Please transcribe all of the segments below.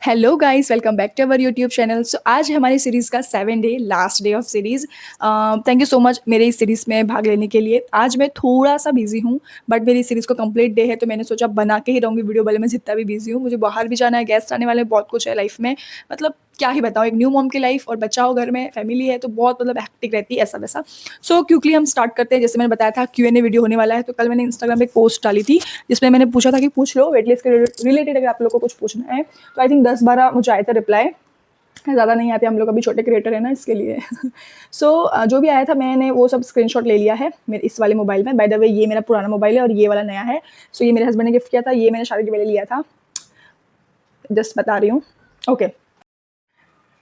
Hello guys, welcome back to our YouTube channel. So आज है हमारी सीरीज़ का 7 day last day of series. Thank you so much मेरे इस series में भाग लेने के लिए। आज मैं थोड़ा सा बिजी हूँ, बट मेरी सीरीज़ को कंप्लीट डे है तो मैंने सोचा बना के ही रहूँगी वीडियो, भले मैं जितना भी बिजी हूँ। मुझे बाहर भी जाना है, गेस्ट आने वाले हैं, बहुत कुछ है लाइफ में। मतलब क्या ही बताऊँ, एक न्यू मॉम की लाइफ और बच्चा हो घर में, फैमिली है तो बहुत मतलब हैक्टिक रहती है ऐसा वैसा। सो क्विकली हम स्टार्ट करते हैं। जैसे मैंने बताया था Q&A वीडियो होने वाला है, तो कल मैंने इंस्टाग्राम पे एक पोस्ट डाली थी जिसमें मैंने पूछा था कि पूछ लो वेटलिस्ट के रिलेटेड अगर आप लोग को कुछ पूछना है। तो आई थिंक 10-12 मुझे आए थे रिप्लाई, ज़्यादा नहीं आते, हम लोग अभी छोटे क्रिएटर है ना इसके लिए। सो जो भी आया था मैंने वो सब स्क्रीनशॉट ले लिया है मेरे इस वाले मोबाइल में। बाय द वे ये मेरा पुराना मोबाइल है और ये वाला नया है। सो ये मेरे हस्बैंड ने गिफ्ट किया था, ये मैंने शादी के पहले लिया था, जस्ट बता रही हूँ। ओके,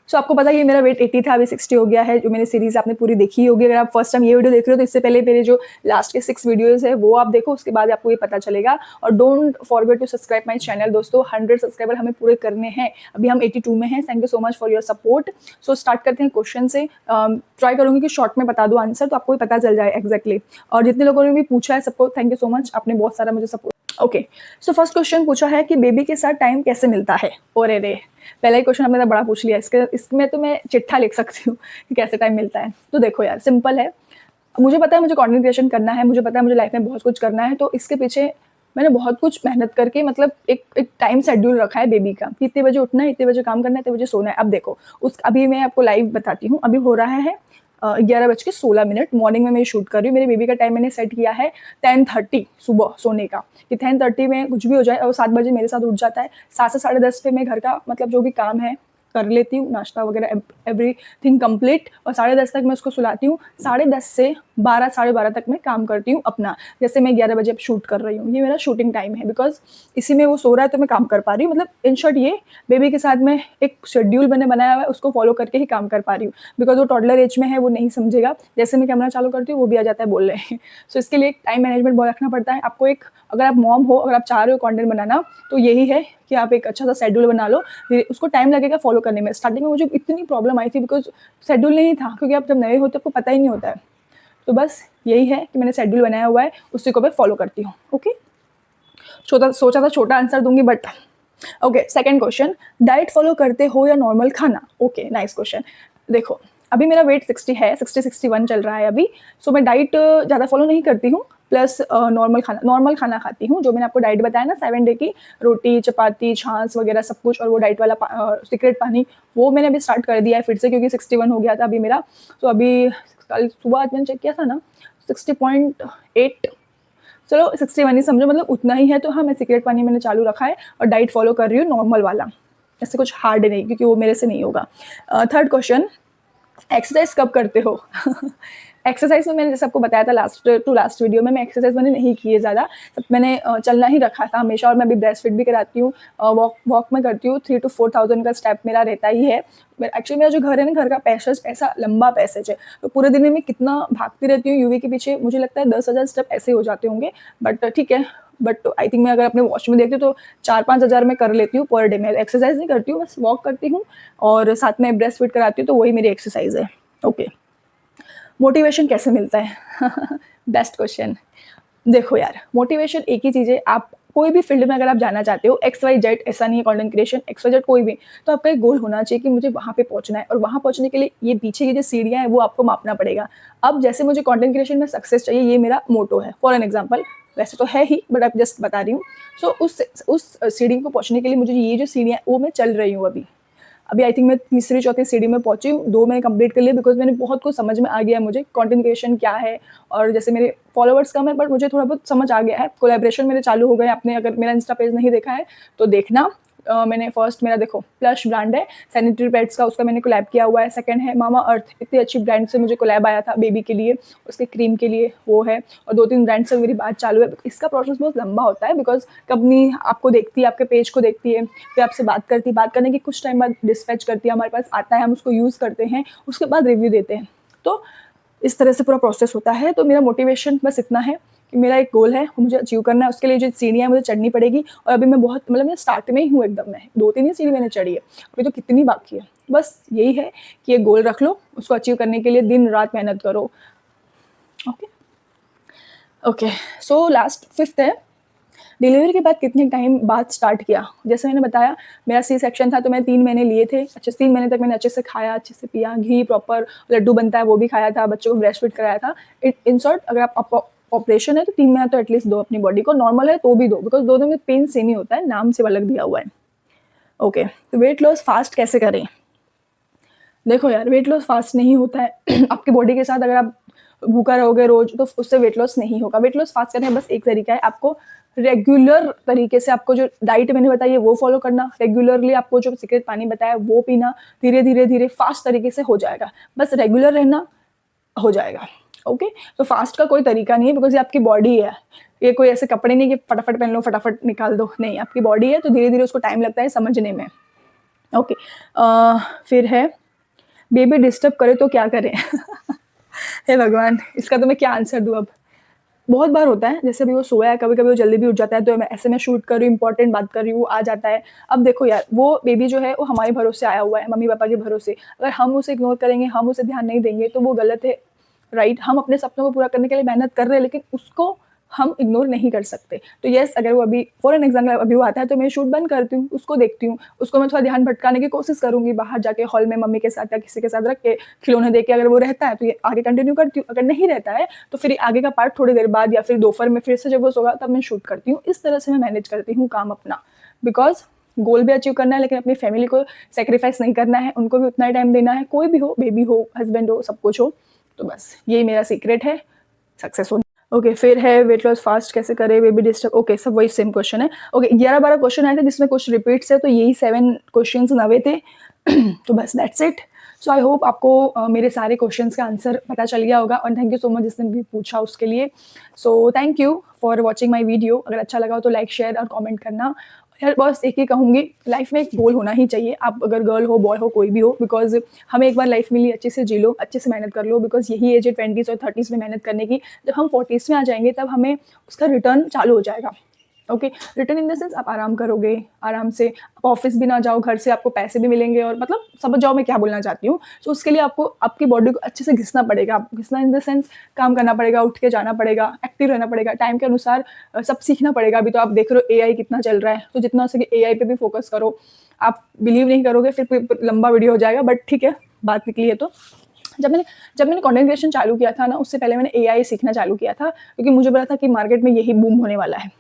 सो आपको पता है ये मेरा वेट 80 था, अभी 60 हो गया है। जो मेरी सीरीज़ आपने पूरी देखी ही होगी। अगर आप फर्स्ट टाइम ये वीडियो देख रहे हो तो इससे पहले मेरे जो लास्ट के 6 वीडियोज़ है वो आप देखो, उसके बाद आपको ये पता चलेगा। और don't forget to subscribe my channel दोस्तों। 100 सब्सक्राइबर हमें पूरे करने हैं, अभी हम 82 में हैं। Thank you so much for your support. So start करते हैं क्वेश्चन से। ट्राई करूँगी कि शॉर्ट में बता दूँ आंसर, तो आपको भी पता चल जाए एग्जैक्टली। और जितने लोगों ने भी पूछा है सबको थैंक यू सो मच, आपने बहुत सारा मुझे support. Okay, so first question पूछा है कि बेबी के साथ टाइम कैसे मिलता है। और रे पहला ही क्वेश्चन आपने तो बड़ा पूछ लिया। इसमें तो मैं चिट्ठा लिख सकती हूँ कि कैसे टाइम मिलता है। तो देखो यार, सिंपल है। मुझे पता है मुझे कंटेंट क्रिएशन करना है, मुझे पता है मुझे लाइफ में बहुत कुछ करना है, तो इसके पीछे मैंने बहुत कुछ मेहनत करके मतलब एक टाइम शेड्यूल रखा है बेबी का कि इतने बजे उठना है, इतने बजे काम करना है, इतने बजे सोना है। अब देखो अभी मैं आपको लाइव बताती हूँ। अभी हो रहा है 11:16 मॉर्निंग में मैं शूट कर रही हूँ। मेरे बेबी का टाइम मैंने सेट किया है 10:30 सुबह सोने का, कि 10:30 में कुछ भी हो जाए और 7 बजे मेरे साथ उठ जाता है। 7 से 10:30 पे मैं घर का मतलब जो भी काम है कर लेती हूँ, नाश्ता वगैरह एवरीथिंग कंप्लीट, और 10:30 तक मैं उसको सुलाती हूँ। 10:30 से 12 12:30 तक मैं काम करती हूँ अपना। जैसे मैं 11 बजे अब शूट कर रही हूँ, ये मेरा शूटिंग टाइम है, बिकॉज इसी में वो सो रहा है तो मैं काम कर पा रही हूँ। मतलब इन शॉर्ट ये बेबी के साथ मैं एक शेड्यूल मैंने बनाया हुआ है, उसको फॉलो करके ही काम कर पा रही हूँ। बिकॉज वो टॉडलर एज में है, वो नहीं समझेगा। जैसे मैं कैमरा चालू करती हूँ वो भी आ जाता है बोल रहे हैं। सो इसके लिए एक टाइम मैनेजमेंट बहुत रखना पड़ता है आपको। एक अगर आप मॉम हो, अगर आप चाह रहे हो कंटेंट बनाना, तो यही है कि आप एक अच्छा सा शेड्यूल बना लो। उसको टाइम लगेगा फॉलो करने में। स्टार्टिंग में मुझे इतनी प्रॉब्लम आई थी बिकॉज शेड्यूल नहीं था, क्योंकि आप जब नए होते आपको पता ही नहीं होता है। तो बस यही है कि मैंने शेड्यूल बनाया हुआ है, उसी को मैं फॉलो करती हूँ। ओके, सोचा था छोटा आंसर दूंगी but okay. Second question, diet follow करते हो या नॉर्मल खाना। Okay, nice question. देखो अभी मेरा वेट 60 है, 60-61 चल रहा है अभी। सो मैं डाइट ज़्यादा फॉलो नहीं करती हूँ, प्लस नॉर्मल खाना खाती हूँ। जो मैंने आपको डाइट बताया ना 7 डे की, रोटी चपाती छाछ वगैरह सब कुछ, और वो डाइट वाला सीक्रेट पानी, वो मैंने अभी स्टार्ट कर दिया है फिर से, क्योंकि 61 हो गया था अभी मेरा। तो अभी कल सुबह आज मैंने चेक किया था ना, 60.8, चलो 61 ही समझो, मतलब उतना ही है। तो हाँ, मैं सीक्रेट पानी मैंने चालू रखा है और डाइट फॉलो कर रही हूँ नॉर्मल वाला। ऐसे कुछ हार्ड नहीं, क्योंकि वो मेरे से नहीं होगा। थर्ड क्वेश्चन, एक्सरसाइज कब करते हो। एक्सरसाइज में मैंने जैसे आपको बताया था लास्ट वीडियो में, मैं एक्सरसाइज मैंने नहीं की है ज़्यादा। तब मैंने चलना ही रखा था हमेशा, और मैं अभी ब्रेस्ट फिट भी कराती हूँ। वॉक में करती हूँ। 3 to 4,000 का स्टेप मेरा रहता ही है। एक्चुअली मेरा जो घर है ना, घर का पैसेज ऐसा लंबा पैसेज है, तो पूरे दिन में मैं कितना भागती रहती हूँ यूवी के पीछे, मुझे लगता है 10,000 स्टेप ऐसे हो जाते होंगे। बट ठीक है, बट आई थिंक मैं अगर अपने वॉच में देखती हूँ तो 4-5 हज़ार में कर लेती हूँ पर डे में। एक्सरसाइज नहीं करती हूँ, बस वॉक करती हूँ और साथ में ब्रेस्ट फिट कराती हूँ, तो वही मेरी एक्सरसाइज है। ओके, मोटिवेशन कैसे मिलता है। Best question. देखो यार, मोटिवेशन एक ही चीज़ है। आप कोई भी फील्ड में अगर आप जाना चाहते हो, XYZ, ऐसा नहीं है कंटेंट क्रिएशन XYZ कोई भी, तो आपका एक गोल होना चाहिए कि मुझे वहाँ पे पहुँचना है, और वहाँ पहुँचने के लिए ये पीछे की जो सीढ़ियाँ हैं वो आपको मापना पड़ेगा। अब जैसे मुझे कंटेंट क्रिएशन में सक्सेस चाहिए, ये मेरा मोटो है फॉर एन एग्जाम्पल। वैसे तो है ही, बट अब जस्ट बता रही हूँ। सो उस सीढ़ी को पहुँचने के लिए मुझे ये जो सीढ़ियाँ वो मैं चल रही हूँ अभी। आई थिंक मैं तीसरी चौथी सीढ़ी में पहुंची हूँ। 2 मैंने कंप्लीट कर लिया, बिकॉज मैंने बहुत कुछ समझ में आ गया है मुझे कंटेंट क्रिएशन क्या है। और जैसे मेरे फॉलोवर्स कम है, बट मुझे थोड़ा बहुत समझ आ गया है। कोलैबोरेशन मेरे चालू हो गए। आपने अगर मेरा इंस्टा पेज नहीं देखा है तो देखना। मैंने फर्स्ट मेरा देखो प्लश ब्रांड है सैनिटरी पैड्स का, उसका मैंने कोलैब किया हुआ है। सेकंड है मामा अर्थ, इतनी अच्छी ब्रांड से मुझे कोलैब आया था बेबी के लिए, उसके क्रीम के लिए वो है। और 2-3 ब्रांड से मेरी बात चालू है। इसका प्रोसेस बहुत लंबा होता है, बिकॉज कंपनी आपको देखती है, आपके पेज को देखती है, फिर आपसे बात करती है, बात करने के कुछ टाइम बाद डिस्पैच करती है, हमारे पास आता है, हम उसको यूज़ करते हैं, उसके बाद रिव्यू देते हैं। तो इस तरह से पूरा प्रोसेस होता है। तो मेरा मोटिवेशन बस इतना है कि मेरा एक गोल है, वो मुझे अचीव करना है। उसके लिए जो सीढ़ियाँ मुझे चढ़नी पड़ेगी, और अभी मैं बहुत मतलब मैं स्टार्ट में ही हूँ एकदम। मैं 2-3 ही सीढ़ी मैंने चढ़ी है, अभी तो कितनी बाकी है। बस यही है कि एक गोल रख लो, उसको अचीव करने के लिए दिन रात मेहनत करो। Okay okay, so last fifth है, डिलीवरी के बाद कितने टाइम बाद स्टार्ट किया? जैसे मैंने बताया, मेरा सी सेक्शन था तो मैं 3 महीने लिए थे। अच्छे से 3 महीने तक मैंने अच्छे से खाया, अच्छे से पिया, घी प्रॉपर लड्डू बनता है वो भी खाया था, बच्चों को ब्रेस्ट फीड कराया था। इन शॉर्ट अगर आप ऑपरेशन है तो 3 महीना तो एटलीस्ट दो अपनी बॉडी को, नॉर्मल है तो भी दो, बिकॉज़ दोनों में पेन सेम ही होता है, नाम सिर्फ अलग दिया हुआ है। ओके, तो वेट लॉस फास्ट कैसे करें? देखो यार, वेट लॉस फास्ट नहीं होता है। आपकी बॉडी के साथ अगर आप भूखा रहोगे रोज़ तो उससे वेट लॉस नहीं होगा। वेट लॉस फास्ट करने का बस एक तरीका है, आपको रेगुलर तरीके से आपको जो डाइट मैंने बताई है वो फ़ॉलो करना, रेगुलरली आपको जो सीक्रेट पानी बताया वो पीना, धीरे-धीरे फास्ट तरीके से हो जाएगा। बस रेगुलर रहना, हो जाएगा। ओके? तो फास्ट का कोई तरीका नहीं है, बिकॉज़ ये आपकी बॉडी है। ये कोई ऐसे कपड़े नहीं कि फटाफट पहन लो, फटाफट निकाल दो। नहीं, आपकी बॉडी है तो धीरे-धीरे उसको टाइम लगता है समझने में। ओके, फिर है बेबी डिस्टर्ब करे तो क्या करें? हे भगवान! इसका तो मैं क्या आंसर दूँ अब? बहुत बार होता है, जैसे अभी वो सोया है, कभी-कभी वो जल्दी भी उठ जाता है, तो मैं ऐसे में शूट कर रही हूँ, इम्पोर्टेंट बात कर रही हूँ, वो आ जाता है। अब देखो यार, वो बेबी जो है वो हमारे भरोसे आया हुआ है, मम्मी-पापा के भरोसे। अगर हम उसे इग्नोर करेंगे, हम उसे ध्यान नहीं देंगे तो वो गलत है, राइट? हम अपने सपनों को पूरा करने के लिए मेहनत कर रहे हैं, लेकिन उसको हम इग्नोर नहीं कर सकते। तो येस, अगर वो अभी फॉर एन एग्ज़ाम्पल अभी वो आता है तो मैं शूट बंद करती हूँ, उसको देखती हूँ, उसको मैं थोड़ा ध्यान भटकाने की कोशिश करूँगी, बाहर जाके हॉल में मम्मी के साथ या किसी के साथ रख के खिलौने दे के, अगर वो रहता है तो ये आगे कंटिन्यू करती हूँ, अगर नहीं रहता है तो फिर आगे का पार्ट थोड़ी देर बाद या फिर दोपहर में फिर से जब वो सोगा तब मैं शूट करती हूँ। इस तरह से मैं मैनेज करती हूँ काम अपना, बिकॉज़ गोल भी अचीव करना है, लेकिन अपनी फैमिली को सैक्रिफाइस नहीं करना है, उनको भी उतना ही टाइम देना है, कोई भी हो, बेबी हो, हस्बैंड हो, सब कुछ हो। तो बस यही मेरा सीक्रेट है सक्सेस होने। ओके, फिर है वेट लॉस फास्ट कैसे करें, बेबी डिस्टर्ब, ओके, सब वही सेम क्वेश्चन है। ओके, 11-12 क्वेश्चन आए थे जिसमें कुछ रिपीट्स है, तो यही 7 क्वेश्चंस नए थे। तो बस that's it. So I hope आपको मेरे सारे क्वेश्चंस का आंसर पता चल गया होगा, और थैंक यू सो मच जिसने भी पूछा उसके लिए। So thank you for watching my video. अगर अच्छा लगा हो तो लाइक, शेयर और कॉमेंट करना। यार बस एक ही कहूँगी, लाइफ में एक गोल होना ही चाहिए, आप अगर गर्ल हो, बॉय हो, कोई भी हो, बिकॉज़ हमें एक बार लाइफ मिली, अच्छे से जी लो, अच्छे से मेहनत कर लो, बिकॉज़ यही एज है 20s और 30s में मेहनत करने की। जब हम 40s में आ जाएँगे तब हमें उसका रिटर्न चालू हो जाएगा। Okay, return in the sense आप आराम करोगे, आराम से आप ऑफ़िस भी ना जाओ, घर से आपको पैसे भी मिलेंगे, और मतलब समझ जाओ मैं क्या बोलना चाहती हूँ। सो उसके लिए आपको आपकी बॉडी को अच्छे से घिसना पड़ेगा, घिसना इन द सेंस काम करना पड़ेगा, उठ के जाना पड़ेगा, एक्टिव रहना पड़ेगा, टाइम के अनुसार सब सीखना पड़ेगा। अभी तो आप देख रहे हो एआई कितना चल रहा है, तो जितना हो सके एआई पे भी फ़ोकस करो। आप बिलीव नहीं करोगे, फिर लंबा वीडियो हो जाएगा, बट ठीक है, बात निकली है तो। जब मैंने कंटेंट क्रिएशन चालू किया था ना, उससे पहले मैंने एआई सीखना चालू किया था, क्योंकि मुझे पता था कि मार्केट में यही बूम होने वाला है।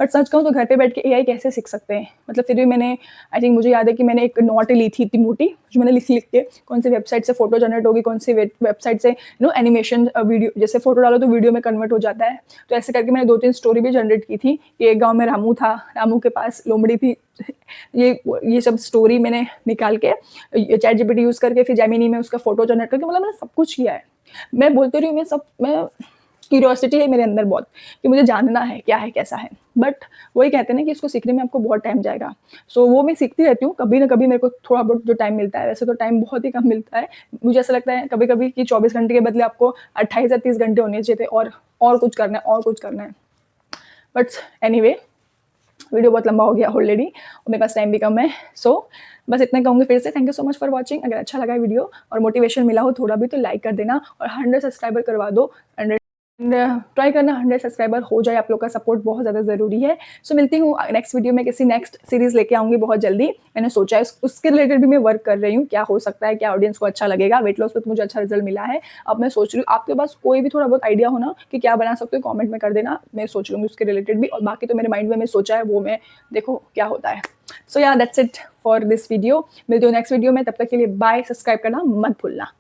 बट सच कहूँ तो घर पे बैठ के एआई कैसे सीख सकते हैं? मतलब फिर भी मैंने, आई थिंक मुझे याद है कि मैंने एक नोट ली थी इतनी मोटी, जो मैंने लिख-लिख के कौन सी वेबसाइट से फ़ोटो जनरेट होगी, कौन सी वेबसाइट से एनिमेशन वीडियो, जैसे फ़ोटो डालो तो वीडियो में कन्वर्ट हो जाता है। तो ऐसे करके मैंने 2-3 स्टोरी भी जनरेट की थी कि एक गाँव में रामू था, रामू के पास लोमड़ी थी। ये सब स्टोरी मैंने निकाल के चैट जीपीटी यूज़ करके, फिर जेमिनी में उसका फ़ोटो जनरेट करके, मतलब मैंने सब कुछ किया है। मैं बोलती रही हूँ, मैं क्यूरियोसिटी है मेरे अंदर बहुत, कि मुझे जानना है क्या है, कैसा है। बट वही कहते हैं ना कि इसको सीखने में आपको बहुत टाइम जाएगा। सो वो मैं सीखती रहती हूँ, कभी ना कभी मेरे को थोड़ा बहुत जो टाइम मिलता है, वैसे तो टाइम बहुत ही कम मिलता है। मुझे ऐसा लगता है कभी-कभी कि 24 घंटे के बदले आपको 28 या 30 घंटे होने चाहिए थे, और कुछ करना है, और कुछ करना है। बट एनीवे, वीडियो बहुत लंबा हो गया ऑलरेडी और मेरे पास टाइम भी कम है। सो बस इतना कहूँगी फिर से, thank you so much for watching. अगर अच्छा लगा वीडियो और मोटिवेशन मिला हो थोड़ा भी तो लाइक कर देना, और 100 सब्सक्राइबर करवा दो। 100 ट्राई करना 100 सब्सक्राइबर हो जाए, आप लोग का सपोर्ट बहुत ज़्यादा ज़रूरी है। सो मिलती हूँ नेक्स्ट वीडियो में, किसी नेक्स्ट सीरीज़ लेके आऊँगी बहुत जल्दी। मैंने सोचा है उसके रिलेटेड भी मैं वर्क कर रही हूँ, क्या हो सकता है, क्या ऑडियंस को अच्छा लगेगा। वेट लॉस पे तो मुझे अच्छा रिजल्ट मिला है। अब मैं सोच रही हूँ, आपके पास कोई भी थोड़ा बहुत आइडिया हो ना कि क्या बना सकते हो, कमेंट में कर देना, मैं सोच लूँगी उसके रिलेटेड भी। और बाकी तो मेरे माइंड में मैं सोचा है, वो मैं देखो क्या होता है। सो या that's it for this video. मिलती हूँ नेक्स्ट वीडियो में, तब तक के लिए बाय। सब्सक्राइब करना मत भूलना।